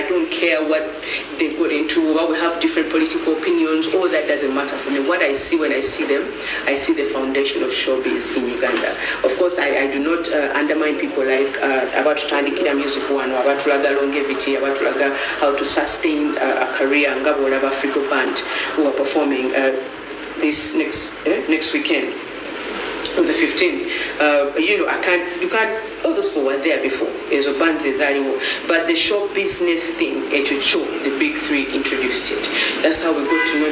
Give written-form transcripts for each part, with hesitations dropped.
I don't care what they got into, or we have different political opinions. All that doesn't matter for me. What I see when I see them, I see the foundation of showbiz in Uganda. Of course, I do not undermine people like about Tandikira Music One, or about Tulaga longevity, about Tulaga how to sustain a career, and Ngabo Africa Band, who are performing this next weekend. On the 15th, you can't, all those people were there before, but the show business thing, the big three introduced it. That's how we got to know,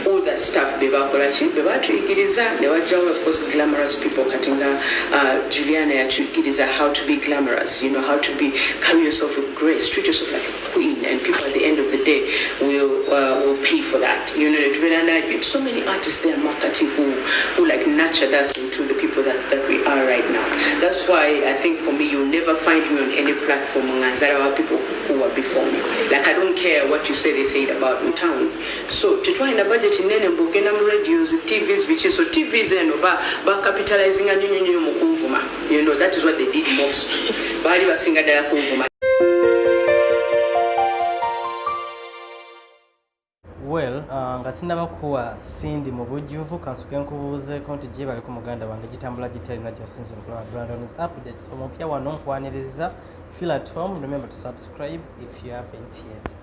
all that stuff. There were of course glamorous people, Juliana how to be glamorous, how to carry yourself with grace, treat yourself like a queen, and people at the end of the day will pay for that. So many artists there marketing who like nurtured us into the people that we are right now. That's why I think for me, you'll never find me on any platform among people who are before me. Like, I don't care what you say, they say it about in town. So to try and budget in any book and radios, TVs, which is so TVs and by capitalizing and that is what they did most. Bali basinga dala kuvuma. Well, nga sinaba kuwa Cindy mu bujjuvu kansuke nkubuuzeeko nti gye bali ku muganda wange gitambula giterina gy'osinza okulaba Brandon's updates omupya wano nkwaniriza. Feel at home. Remember to subscribe if you haven't yet.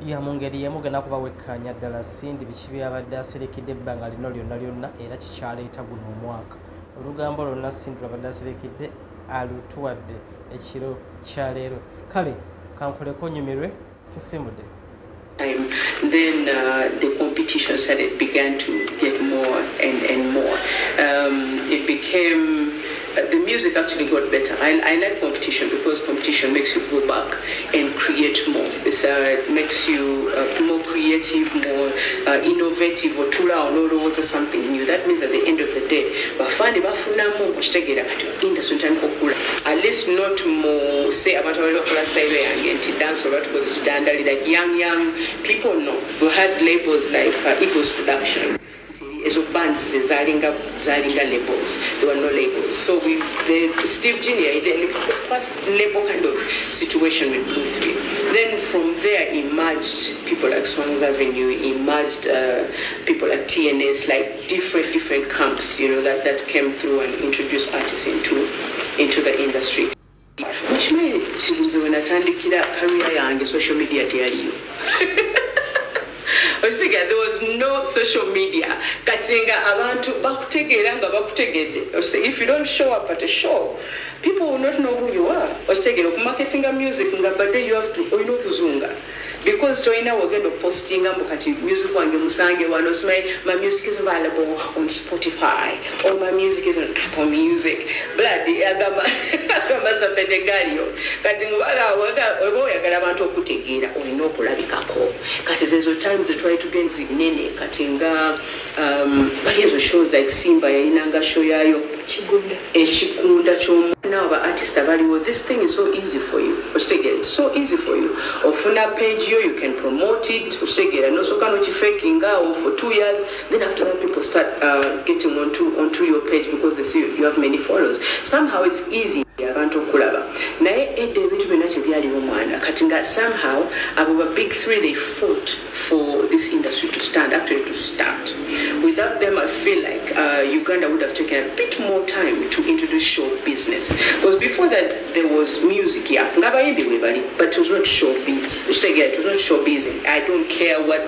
Ya mu ngeri y'emu genda kuba wekkanya ddala Cindy biki byabadde aserekidde ebbanga lino lyonna era kikyaleeta guno omwaka. Olugambo lwonna Cindy lwabadde aserekidde alutuwadde ekiro kya leero. Kale kankoleko nyumirwe tusimbudde. Then the competition began to get more and more. It became the music actually got better. I like competition because competition makes you go back and create more. It makes you more creative, more innovative, or or something new. That means at the end of the day, at least not more say about dance or like young people. No, we had labels like Eagles Production. So bands zalinga labels. There were no labels. So Steve Jr. the first label kind of situation with Blue 3. Then from there emerged people like Swans Avenue, emerged people like TNS, like different camps, that came through and introduced artists into the industry. Which made it when I career and social media you. There was no social media. If you don't show up at a show, people will not know who you are. Marketing music, but then you have to because Toina we're going to posting music my music is available on Spotify or my music is on Apple Music. Bloody times they try to get Zignene, Katinga, shows like Simba, Inanga Shoyayo, Chikunda. Now, the artists are value. This thing is so easy for you. It's so easy for you. Ofuna page you can promote it. And also can faking for 2 years. Then after that, people start getting onto your page because they see you have many followers. Somehow it's easy. Somehow, our big three, they fought for this industry to start. Without them, I feel like Uganda would have taken a bit more time to introduce show business. Because before that, there was music, yeah, but it was not showbiz. It was not showbiz. I don't care what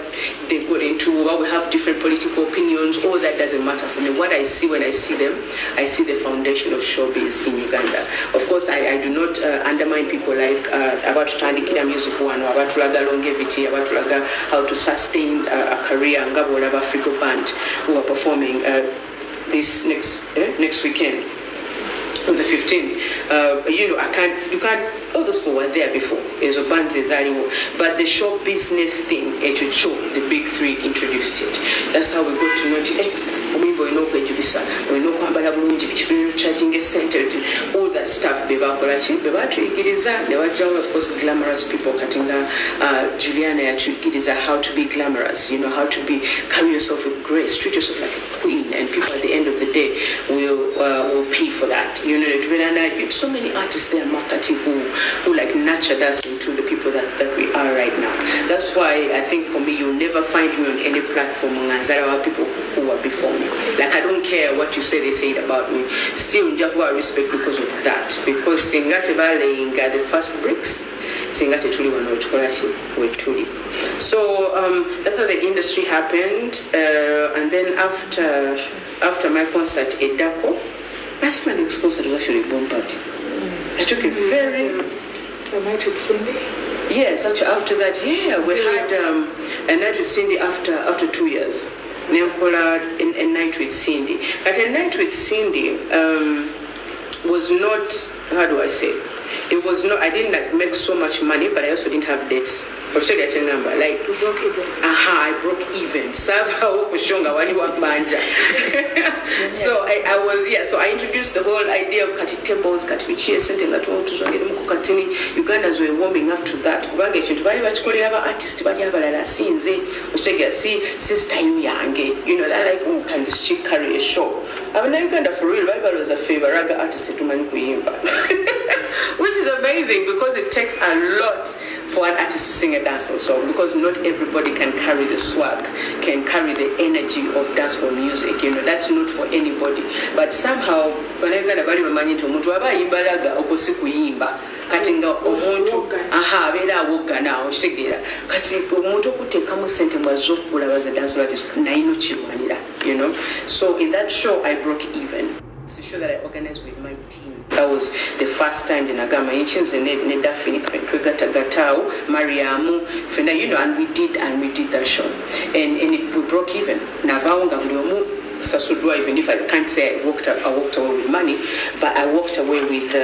they got into, or we have different political opinions. All that doesn't matter for me. What I see when I see them, I see the foundation of showbiz in Uganda. Of course, I do not undermine people like about Tandikira Music One, or about Tulaga longevity, about Tulaga how to sustain a career, and Ngabo Africa Band, who are performing this next weekend. On the 15th, you can't, all those people were there before, but the show business thing, the big three introduced it. That's how we got to know empisa olina okwambala bulungi bikibino charging center all that stuff bebatuyigiriza ne wajjawo of course glamorous people kati nga Juliana yatuyigiriza how to be glamorous, you know, how to be carry yourself with grace, treat yourself like a queen, and people at the end of the day will pay for that, you know. So many artists there marketing who like nurtured us into the people that we are right now. That's why I think for me you'll never find me on any platform nganzara people who are before me. Like I don't care what you say, they say it about me. Still njakuwa respect because of that. Because singate balayinga the first bricks, singate tuli wano wetukolachi wetuli. So that's how the industry happened. And then after my concert at Dako, I think my next concert was actually Boom Party. I took a very... A night with Cindy? Yes, actually after that, yeah, we had a night with Cindy after 2 years. A night with Cindy. But a night with Cindy was not, how do I say? It was not, I didn't like make so much money, but I also didn't have debts. Like, you broke even. I broke even. So I was, yeah, so I introduced the whole idea of kati tables, kati bichie sente nga tuzongere mu katini. Ugandans were warming up to that. Kubanga ekintu bali bakikolera aba artist bali abalala sinze. Oshtegera si style yange. You know, they're like, oh, can this chick carry a show? Abana Uganda for real, bali was a favor raga artist tumanyi kuyimba. Which is amazing because it takes a lot for an artist to sing a dancehall song, because not everybody can carry the swag, can carry the energy of dancehall music. You know, that's not for anybody. But somehow, banaganda bali bamanyi nti omuntu aba yimbalaga okosi kuyimba kati nga omuntu abeera awoggana okitegeera kati omuntu okuteekamu sente mwazo okugula baza dancehall artist nayino kirwanira, you know. So in that show I broke even. It's a show that I organized with my team. That was the first time the Nagama Inchins and Nedafini Gatao, Mariamu, Fenda, you know, and we did that show. And we broke even. Navao Gavriomu, Sasudwa, even if I can't say I walked away with money, but I walked away with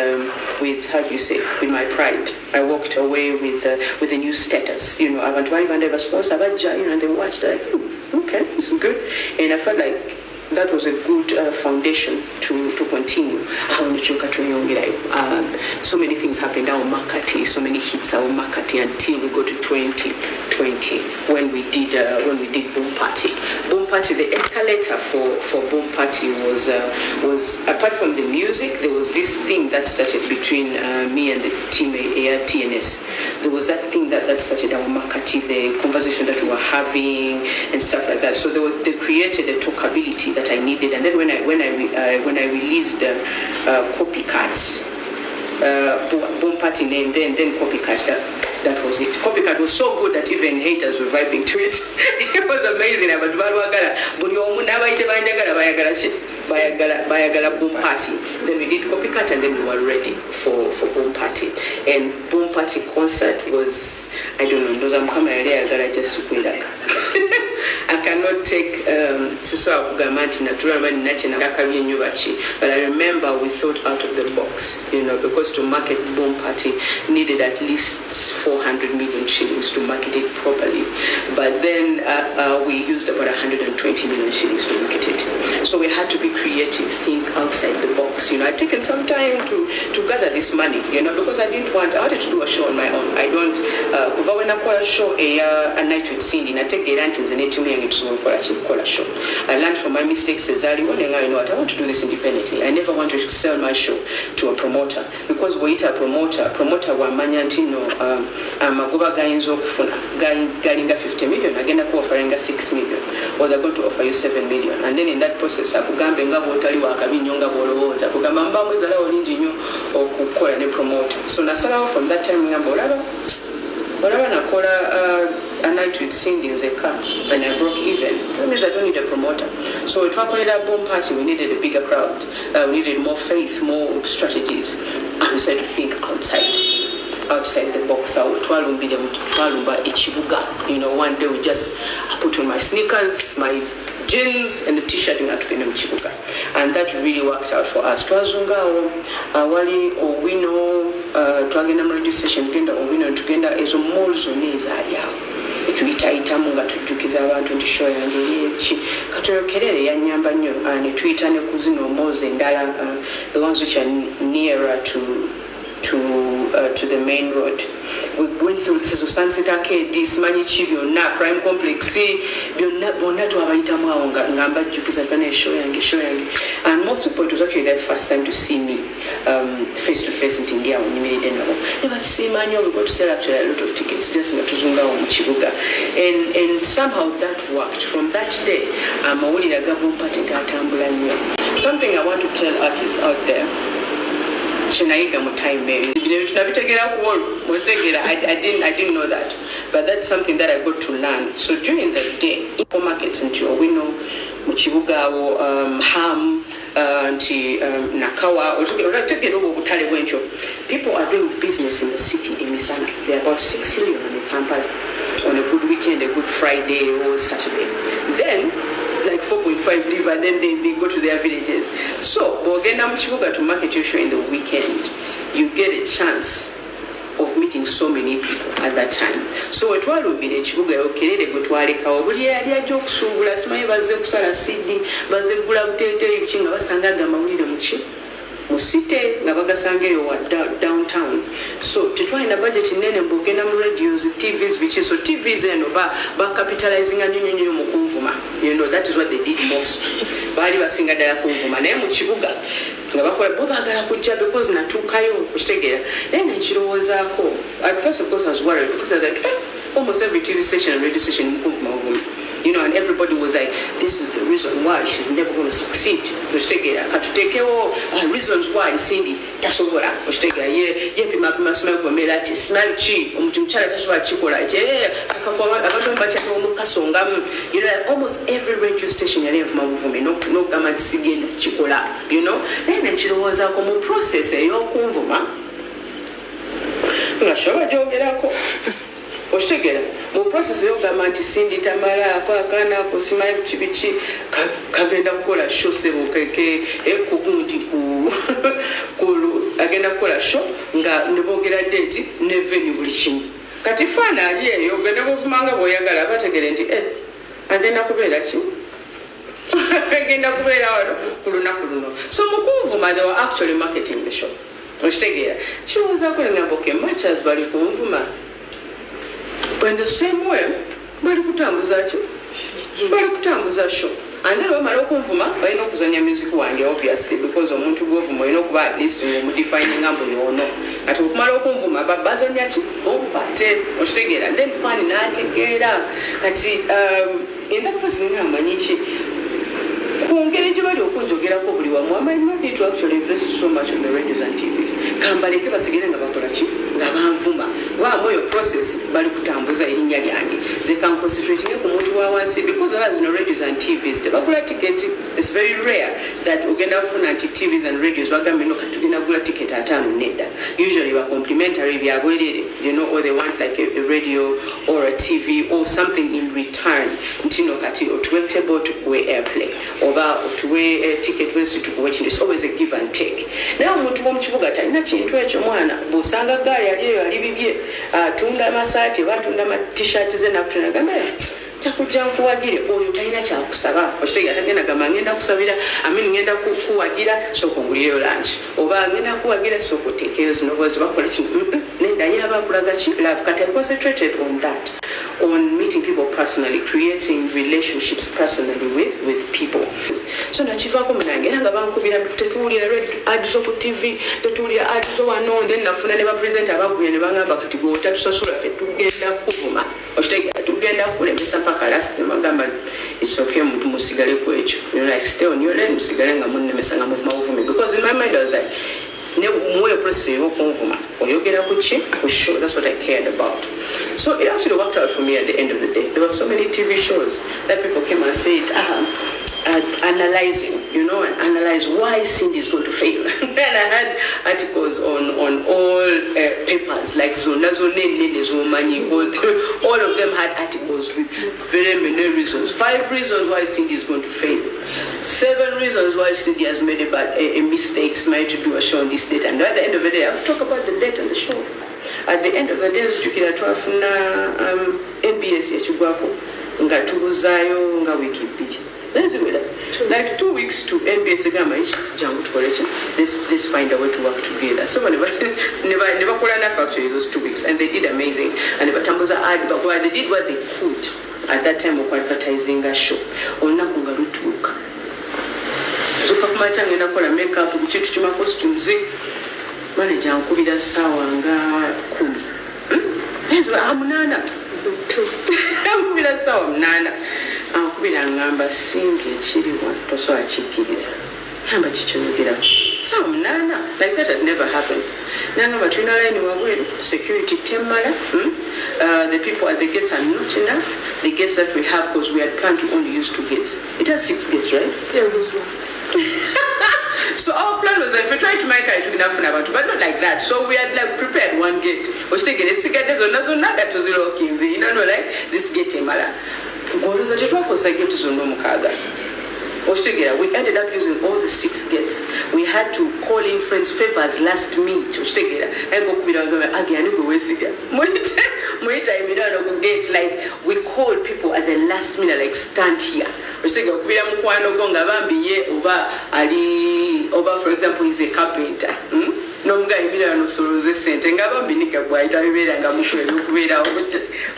how do you say, with my pride. I walked away with a new status. You know, I went to a sponsor, you know, and they watched like, okay, this is good. And I felt like that was a good foundation to continue. So many things happened our market, so many hits our market until we go to 2020 when we did Boom Party. Boom Party, the escalator for Boom Party was apart from the music, there was this thing that started between me and the team at TNS. There was that thing that started our market, the conversation that we were having and stuff like that. So they created a talkability that I needed, and then when I released Copycat, Boom Party name, then Copycat, that was it. Copycat was so good that even haters were vibing to it. It was amazing. Bayagala Boom Party. Then we did Copycat, and then we were ready for Boom Party. And Boom Party concert was, I don't know, those I'm coming I just I cannot take but I remember we thought out of the box, you know, because to market Boom Party needed at least 400 million shillings to market it properly. But then we used about 120 million shillings to market it. So we had to be creative, think outside the box. You know, I'd taken some time to gather this money, you know, because I wanted to do a show on my own. I don't, when I call a show a night with Cindy, I take the rantings and to me and it's call a show. I learned from my mistakes as I know what I want to do this independently. I never wanted to sell my show to a promoter, because we a promoter wa manyantino magoba gayinzo okufuna galinga 50 million agenda ku offeringa 6 million, or they're going to offer you 7 million, and then in that process akugambe nga botali wakabinyo nga bolowooza kugamba mbamwe zala olingi nyo okukola ne promoter. So nasalawo from that time ngamba olaba nakola a night with Cindy in Zeka, and I broke even. That means I don't need a promoter. So to call it a Boom Party, we needed a bigger crowd. We needed more faith, more strategies. And we started to think outside the box. You know, one day we just put on my sneakers, my jeans and the t-shirt in Chibuga. And that really worked out for us. Twazunga wali owino twagenda mu radio station genda owino tugenda ezo malls zonna ezaali awo tuyitayitamu nga tujjukiza abantu nti show yange yeki katoyokerere yanyamba nnyo ne tuyita ne ku zino mboozi endala the ones which are nearer to the main road. We went through Sunset Arcade, simanyi ki byonna Prime Complex byonna bonna twabayitamu awo nga mbajjukiza bana show yange and most people, it was actually their first time to see me face to face nti ndi awo nyimiridde nabo ne bakisiima nnyo we got to sell actually a lot of tickets just nga tuzungawo mu kibuga and somehow that worked. From that day amawulire agabumpa tegatambula nnyo. Something I want to tell artists out there, Chinayiga mu time Marys. I didn't know that, but that's something that I got to learn. So during the day, markets into we know Muchibuga Ham nti Nakawa people are doing business in the city in Misana. There are about 6 million in Kampala on a good weekend, a good Friday or Saturday. Then like 4.5 river, then they go to their villages. So, to market your show in the weekend, you get a chance of meeting so many people at that time. So it will be the Chibuga Okerere Gutwarika, Obulia jokes, Ulasmay Bazepsala Sydney, Bazebula Tete, Chinga Sangaga Mawida Muchi, Musite, Nabagasange or downtown. So to try in a budget in Nene Bugenam radios, TVs, which is so TVs and by capitalizing a new Mukumvuma. You know, that is what they did most. Bali basinga dala kumvuma naye mu kibuga nga bakola bobagala kujja because natuukayo kukitegera naye nekirowoozaako. At first of course I was worried because I was like almost every TV station and radio station in Kumvuma Wuvuma, you know, and everybody was like, this is the reason why she's never going to succeed. Kukitegera katuteekewo reasons why Cindy tasobola kukitegera ye pima smile kwemera ati smile chi omuntu mukyala tasobola kikola akafu abantu mbatya omukasongamu. You know, almost every radio station yali envuma Buvumi n'okugamba nti sigenda kikola, you know. Naye nekirowoozaako mu process ey'okunvuma nga shoba gyogerako okitegera mu process ey'okugamba nti Cindy tamala akaana kusimayo kibiki kagenda kukola show sebukeke ekugundi agenda kukola show nga nebogera date ne venue buli kimu kati faana ali eyo ogenda buvumanga bw'oyagala bategere nti agenda kubeera ki agenda kubeera wano ku lunaku luno. So mu kunvuma they were actually marketing the show okitegeera kirowoozaako nengamba okay much as bali kunvuma in the same way bali kutambuza show. And then bamala okunvuma balina okuzanya music wange obviously because omuntu gw'ovuma olina okuba at least omudefining ngambo yono ati okumala okunvuma bazanya ki obupate okitegeera and then fan n'ategeera kati in that person ngamanyi ki kungeri gye bali okunjogerako buli wamu. I might not need to actually invest so much on the radios and TVs. Kambaleke basigere nga bakola ki nga banvuma wamwe oyo process bali kutambuza erinnya lyange ze kan concentrating ku muntu wa wansi because of the radios and TVs tebagula ticket. It's very rare that ogenda funa anti TVs and radios bagambe no katugenda gula ticket atano nedda. Usually ba complimentary byabwerere, you know, or they want like a radio or a TV or something in return ntino kati otuwe table tukuwe airplay oba otuwe ticket wesi tukuwe kino. It's always a give and take. Naye omuntu w'omu kibuga talina kintu ekyo mwana bw'osanga gaali aliyo ali bibye atunda amasaati oba atunda ama-t-shirt ze nakutuna gamba kyakujja nkuwagire oyo talina kyakusaba okitegeera tagenda gamba ngenda kusabira ngenda kuwagira sooka ongulireyo lunch oba ngenda kuwagira sooka oteekeyo zino bwezi bakola kino nedda ye aba akulaga ki love kati I concentrated on that, on meeting people personally, creating relationships personally with people. So nakivaako munange era nga bankubira tetuwulira ads ku TV tetuwulira ads wano then nafuna ne bapresenta abagumya ne bangamba kati gwe otatusasula ffe tugenda kuvuma okitegeera tugenda kulemesa mpaka last magamba it's okay muntu musigale ku ekyo, you know, like stay on your lane musigale nga munnemesa nga muvuma buvumi because in my mind I was like ne mwoyo process y'okunvuma oyogera ku ki ku show. That's what I cared about. So it actually worked out for me at the end of the day. There were so many TV shows that people came and said analyzing, you know, and analyze why Cindy is going to fail. And I had articles on all papers like Zonazo Nene Zomani, all of them had articles with very many reasons. 5 reasons why Cindy is going to fail. 7 reasons why Cindy has made a mistake, might to do a show on this date. And at the end of the day, I will talk about the date and the show. at the end of the day nzijukira twafuna MBS yakigwako nga tubuzaayo nga wiiki 2 neziwera like 2 weeks to MBS egamba jangu tukoleki let's find a way to work together so never kola naffe actually those 2 weeks and they did amazing and batambuza ad bakuba they did what they could at that time of advertising a show olunaku nga lutuuka zuka kumacha ngenda kukola makeup ku kintu kima costumes manager ankubira ssaawa nga 10 ezo amunana ankubira ssaawa 8 ankubira ngamba singa ekiriwa tosobola kikkiriza yamba kikyonogera ssaawa 8 like that had never happened nangamba tulina line wabweru security temala the people at the gates are not enough the gates that we have because we had planned to only use 2 gates it has 6 gates right There was one. So our plan was like, we tried to make it enough but not like that. So we had like prepared 1 gate. We should get a cigarette on that to 0 kings. You know, like this gate mala. Goruza chitwa kosa gate zono mukaga. We ended up using all the 6 gates. We had to call in friends favors last minute. Like we called people at the last minute, like stand here. For example, he's a carpenter. No mga ibira no soluze sente ngaba binika bwaita bibera nga mukwezi kubera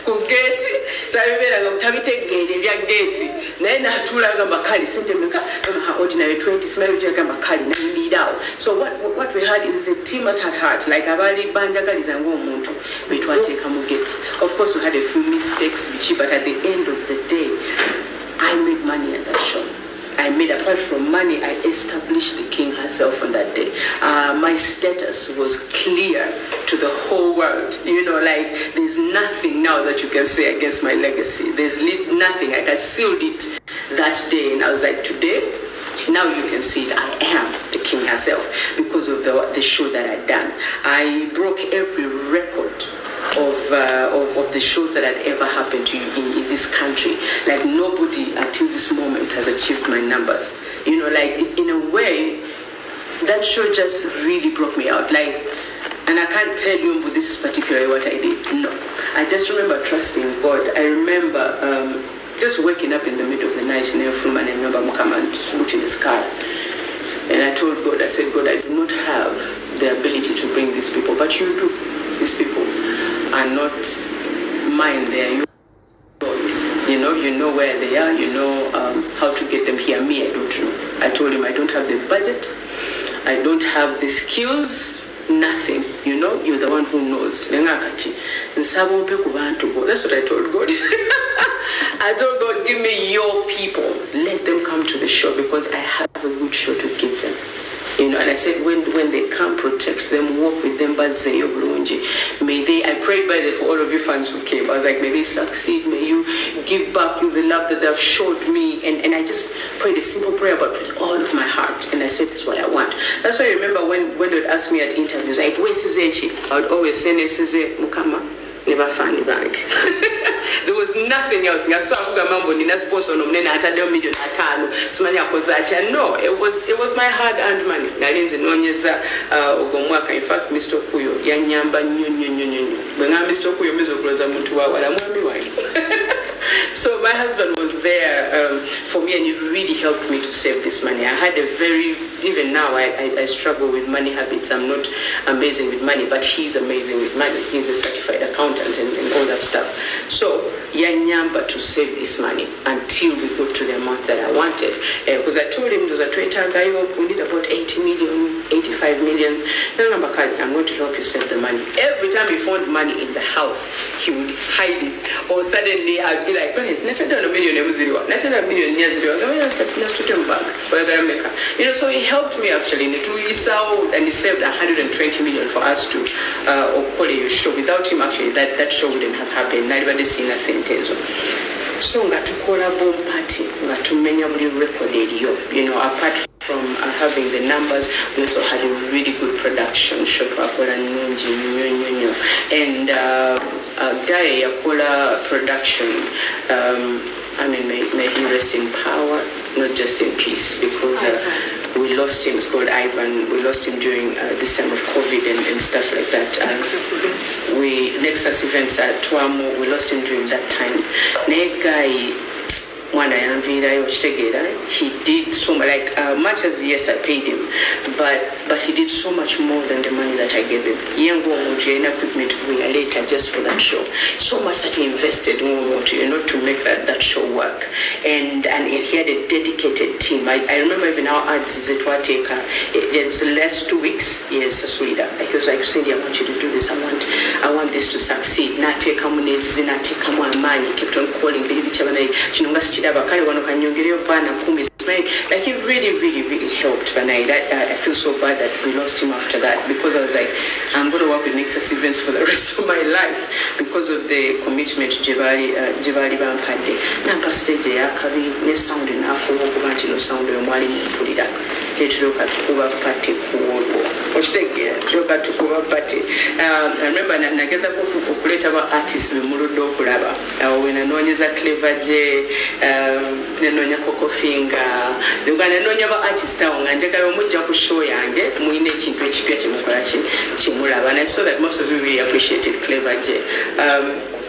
ku gate tabibera nga tabitegere bya gate naye natula nga bakali sente meka ordinary 20 smile je nga bakali na mbidao so what we had is a team at heart like abali banjagaliza ngo omuntu betwateka mu gates of course we had a few mistakes but at the end of the day I made money at that show. I made, apart from money, I established the king herself on that day. My status was clear to the whole world. You know, like, there's nothing now that you can say against my legacy. There's nothing. Like, I sealed it that day. And I was like, today, now you can see it. I am the king herself because of the show that I'd done. I broke every record of the shows that had ever happened to you in this country. Like nobody until this moment has achieved my numbers. You know, like in a way, that show just really broke me out. Like, and I can't tell you this is particularly what I did. No, I just remember trusting God. I remember just waking up in the middle of the night and I remember Mukama looking in the sky. And I told God, I said, God, I do not have the ability to bring these people, but you do. These people are not mine, they are yours. You know where they are, you know how to get them here. Me, I don't know. I told him I don't have the budget, I don't have the skills, nothing. You know, you're the one who knows. That's what I told God. I told God, give me your people. Let them come to the show because I have a good show to give them. You know, and I said, when they come, protect them, walk with them, may they, I prayed by for all of you fans who came. I was like, may they succeed, may you give back the love that they've showed me. And I just prayed a simple prayer about with all of my heart. And I said, this is what I want. That's why I remember when they would ask me at interviews, like, where's Sizechi? I would always say, Size Mukama, never funny bank. There was nothing else. No, it was my hard-earned money. In fact, Mr. Kuyo, so my husband was there for me, and he really helped me to save this money. I had even now, I struggle with money habits. I'm not amazing with money, but he's amazing with money. He's a certified accountant and all that stuff. So, yanyamba to save this money until we got to the amount that I wanted. Because I told him, we need about 80 million, 85 million. I'm going to help you save the money. Every time he found money in the house, he would hide it. Or suddenly I'd be like, it's not a million, you know, so he helped me actually. And he saved 120 million for us to show. Without him, actually, that show wouldn't have happened. So nga tukola bomb party, nga tumenya buli record eriyo. You know, apart from having the numbers, we also had a really good production shot wakola nungi nnyo. And guy yakola production, I mean, may he rest in power, not just in peace, because we lost him. It's called Ivan. We lost him during this time of COVID and stuff like that. Nexus events at Tuamu, we lost him during that time. He did so much as yes, I paid him, but he did so much more than the money that I gave him. Equipment later just for that show. So much that he invested to make that show work. And he had a dedicated team. I remember even our ads is it take it's the last 2 weeks. Yes, Sasuida. He was like, Cindy, I want you to do this. I want this to succeed. Not take money, kept on calling. Like he really helped. But I feel so bad that we lost him after that, because I was like, I'm going to work with Nexus events for the rest of my life because of the commitment Jebali Bampade. Nampa stage yakabi ne sound enough for okubanti no sound omwali mpulira. Tuloka tukuba pati kuolwo. Okitegera tuloka tukuba pati. I remember nageza okuleta ba artists bemuludde okulaba. Awo nanoonyeza Clever J, nanoonya Coco Finger, nanoonya ba artists awo nga njagala omujja ku show yange muyina ekintu ekipya kyemukola kimulaba. And I saw that most of you really appreciated Clever J.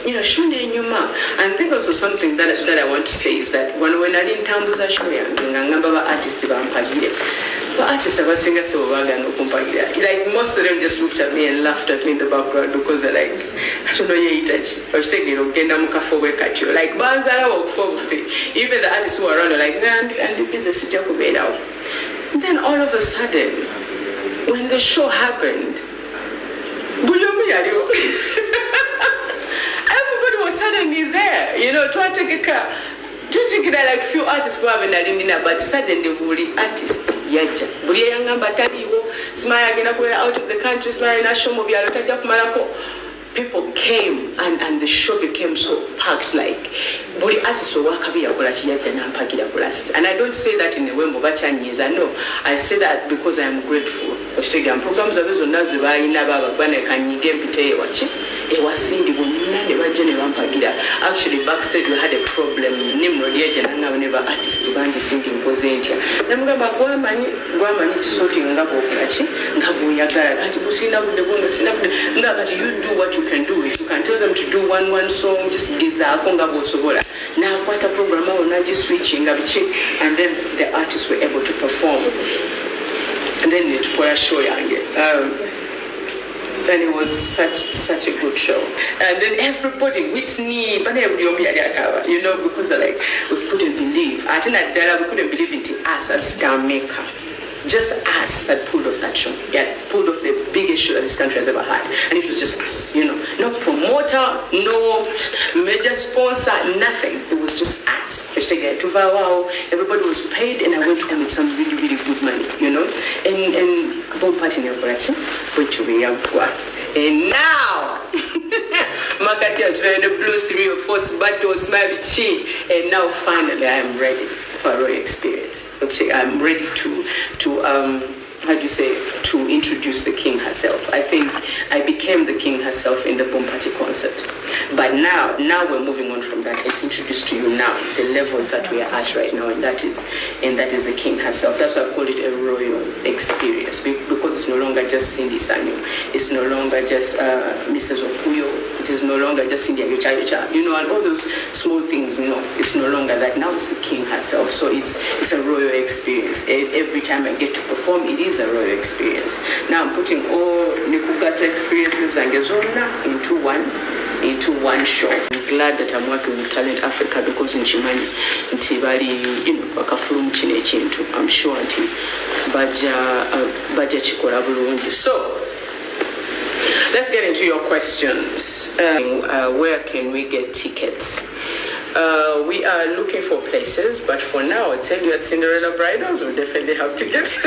Shunde nyuma. And I think also something that I want to say is that when I didn't tambuza show yange ngamba ba artists bampagire. But artists are singing so like most of them just looked at me and laughed at me in the background because they're like, I don't know itachi. I was taking like banzara even the artists who are around are like, man, and the business out. Then all of a sudden, when the show happened, everybody was suddenly there, trying to take a car. Like few artists who have been but suddenly buli artist yaja buli yangamba taliwo smile agenda kuwera out of the country smile national mubyalo tajja kumalako. People came and the show became so packed, like buli artist wakabi yakola kiyaja nampagira blast. And I don't say that in a way mubachanyiza, no, I say that because I am grateful. Oshtegam programs abezo nazo bayina baba bane kanyige mpite wachi ewasindi bunina ne bajene bampagira. Actually backstage we had a problem. Nimrod yaje nanga never artist banje sindi mpozentia namugamba gwamanyi kisoti ngako okulachi ngabuyagala kati busina bude bongo sina bude ngakati you do what you can do. If you can tell them to do one song, just gizako ngabo sobola na kwata program awo naji switching abichi, and then the artists were able to perform. And then it was a show yange. And it was such a good show. And then everybody, Whitney, because like we couldn't believe. We couldn't believe it us as star maker. Just us that pulled off that show. Yeah, pulled off the biggest show that this country has ever had. And it was just us, No promoter, no major sponsor, nothing. It was just us. Everybody was paid, and I went home with some really good money, And bomb party in operation, went to be and now Makati are the Blue 3, of course, Battle Smiley Chi, and now finally I am ready for a royal experience. Okay, I'm ready to introduce the king herself. I think I became the king herself in the Bomb Party concert. But now we're moving on from that. I introduce to you now the levels that we are at right now, and that is the king herself. That's why I've called it a royal experience, because it's no longer just Cindy Sanyu. It's no longer just Mrs. Okuyo. It is no longer just Cindy Ayocha, and all those small things. It's no longer that. Now it's the king herself. So it's a royal experience. Every time I get to perform, it is a royal experience. Now I'm putting all Nikugata experiences and Gezona into one show. I'm glad that I'm working with Talent Africa, because in Chimani, Ntibali, wakafulu mchine chintu. I'm sure until Baja Chikola Bulungi. So let's get into your questions. Where can we get tickets? We are looking for places, but for now, I'd say at Cinderella Bridals, we'll definitely have tickets.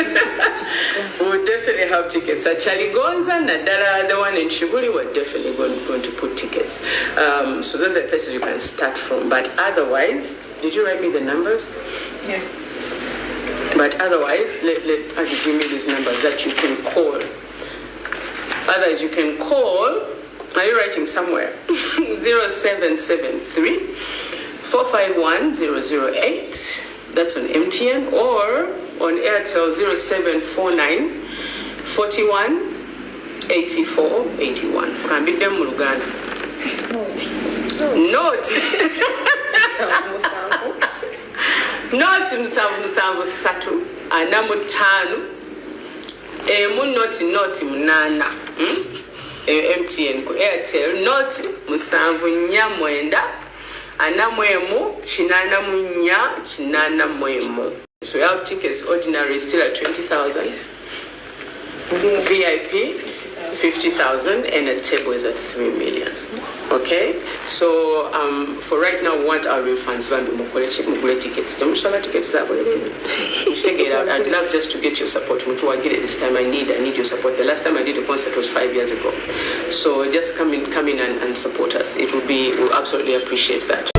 We'll definitely have tickets. At Chaligonza, Nadala, the one in Chibuli, we're definitely going to put tickets. So those are the places you can start from. But otherwise, did you write me the numbers? Yeah. But otherwise, let give me these numbers that you can call. Otherwise, you can call. Are you writing somewhere? 0773 451 008. That's on MTN, or on Airtel 0749 41 84 81. Kambidde mu Luganda. Note. Note musanvu satu ana mutano. Mu note munana. MTN ku Airtel note musanvu nya mwenda ana mwemu chinana munya chinana mwemu. So we have tickets ordinary still at 20,000. VIP 50,000 and a table is at 3 million. Okay, so for right now we want our refunds. Tickets. I'd love just to get your support. This time I need your support. The last time I did a concert was 5 years ago. So just come in and support us. We'll absolutely appreciate that.